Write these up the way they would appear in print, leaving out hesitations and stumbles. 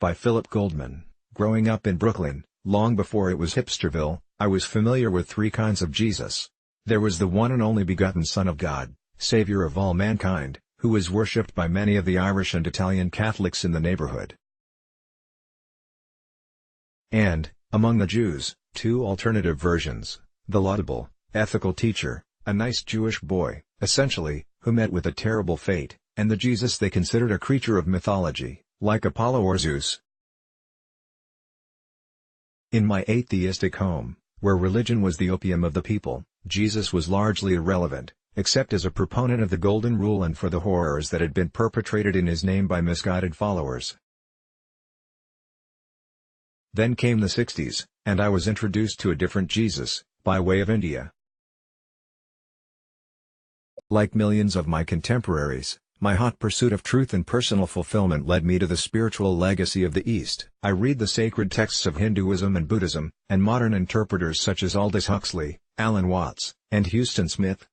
By Philip Goldman. Growing up in Brooklyn, long before it was Hipsterville, I was familiar with three kinds of Jesus. There was the one and only begotten Son of God, Savior of all mankind, who was worshipped by many of the Irish and Italian Catholics in the neighborhood. And, among the Jews, two alternative versions: the laudable, ethical teacher, a nice Jewish boy, essentially, who met with a terrible fate, and the Jesus they considered a creature of mythology, like Apollo or Zeus. In my atheistic home, where religion was the opium of the people, Jesus was largely irrelevant, except as a proponent of the Golden Rule and for the horrors that had been perpetrated in his name by misguided followers. Then came the 60s, and I was introduced to a different Jesus, by way of India. Like millions of my contemporaries, my hot pursuit of truth and personal fulfillment led me to the spiritual legacy of the East. I read the sacred texts of Hinduism and Buddhism, and modern interpreters such as Aldous Huxley, Alan Watts, and Houston Smith.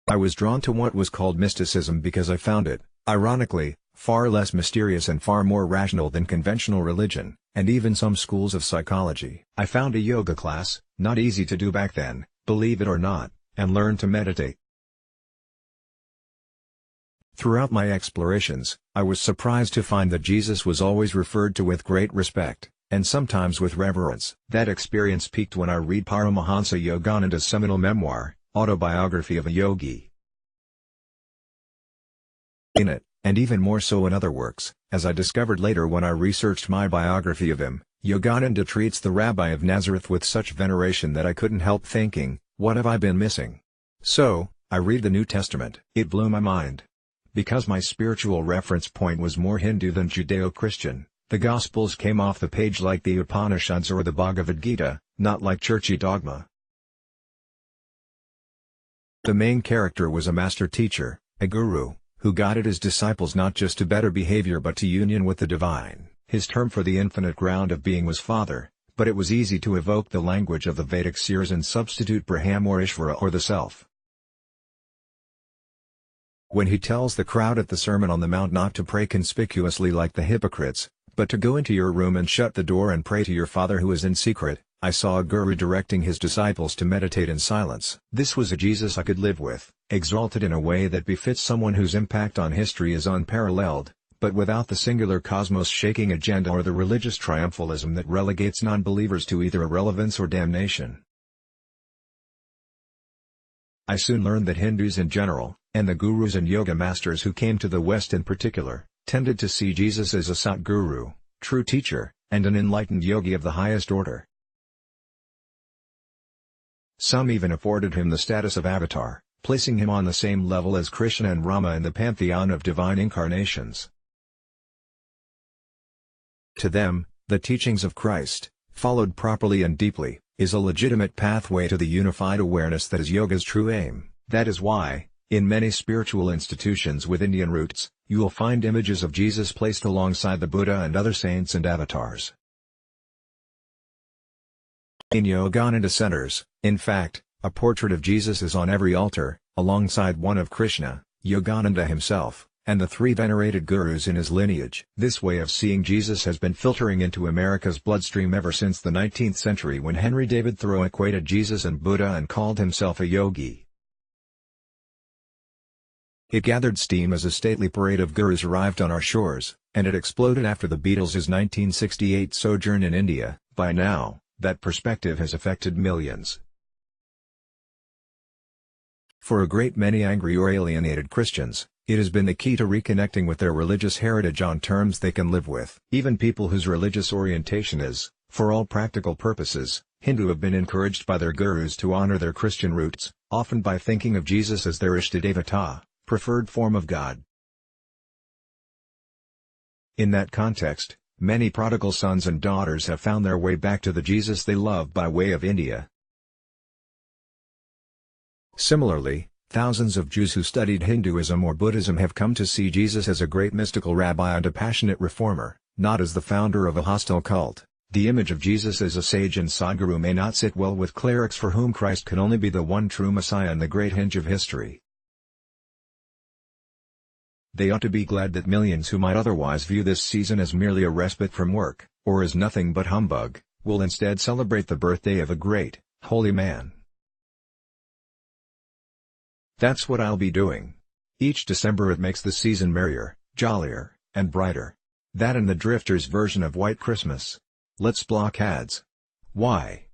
I was drawn to what was called mysticism because I found it, ironically, far less mysterious and far more rational than conventional religion, and even some schools of psychology. I found a yoga class, not easy to do back then, believe it or not, and learned to meditate. Throughout my explorations, I was surprised to find that Jesus was always referred to with great respect, and sometimes with reverence. That experience peaked when I read Paramahansa Yogananda's seminal memoir, Autobiography of a Yogi. In it, and even more so in other works, as I discovered later when I researched my biography of him, Yogananda treats the Rabbi of Nazareth with such veneration that I couldn't help thinking, what have I been missing? So, I read the New Testament. It blew my mind. Because my spiritual reference point was more Hindu than Judeo-Christian, the Gospels came off the page like the Upanishads or the Bhagavad Gita, not like churchy dogma. The main character was a master teacher, a guru, who guided his disciples not just to better behavior but to union with the divine. His term for the infinite ground of being was Father, but it was easy to evoke the language of the Vedic seers and substitute Brahma or Ishvara or the Self. When he tells the crowd at the Sermon on the Mount not to pray conspicuously like the hypocrites, but to go into your room and shut the door and pray to your Father who is in secret, I saw a guru directing his disciples to meditate in silence. This was a Jesus I could live with, exalted in a way that befits someone whose impact on history is unparalleled, but without the singular cosmos-shaking agenda or the religious triumphalism that relegates non-believers to either irrelevance or damnation. I soon learned that Hindus in general, and the gurus and yoga masters who came to the West in particular, tended to see Jesus as a Satguru, true teacher, and an enlightened yogi of the highest order. Some even afforded him the status of avatar, placing him on the same level as Krishna and Rama in the pantheon of divine incarnations. To them, the teachings of Christ, followed properly and deeply, is a legitimate pathway to the unified awareness that is yoga's true aim. That is why, in many spiritual institutions with Indian roots, you will find images of Jesus placed alongside the Buddha and other saints and avatars. In Yogananda centers, in fact, a portrait of Jesus is on every altar, alongside one of Krishna, Yogananda himself, and the three venerated gurus in his lineage. This way of seeing Jesus has been filtering into America's bloodstream ever since the 19th century when Henry David Thoreau equated Jesus and Buddha and called himself a yogi. It gathered steam as a stately parade of gurus arrived on our shores, and it exploded after the Beatles' 1968 sojourn in India. By now, that perspective has affected millions. For a great many angry or alienated Christians, it has been the key to reconnecting with their religious heritage on terms they can live with. Even people whose religious orientation is, for all practical purposes, Hindu have been encouraged by their gurus to honor their Christian roots, often by thinking of Jesus as their Ishtadevata, preferred form of God. In that context, many prodigal sons and daughters have found their way back to the Jesus they love by way of India. Similarly, thousands of Jews who studied Hinduism or Buddhism have come to see Jesus as a great mystical rabbi and a passionate reformer, not as the founder of a hostile cult. The image of Jesus as a sage and Sadguru may not sit well with clerics for whom Christ can only be the one true Messiah and the great hinge of history. They ought to be glad that millions who might otherwise view this season as merely a respite from work, or as nothing but humbug, will instead celebrate the birthday of a great, holy man. That's what I'll be doing. Each December it makes the season merrier, jollier, and brighter. That and the Drifters' version of White Christmas. Let's block ads. Why?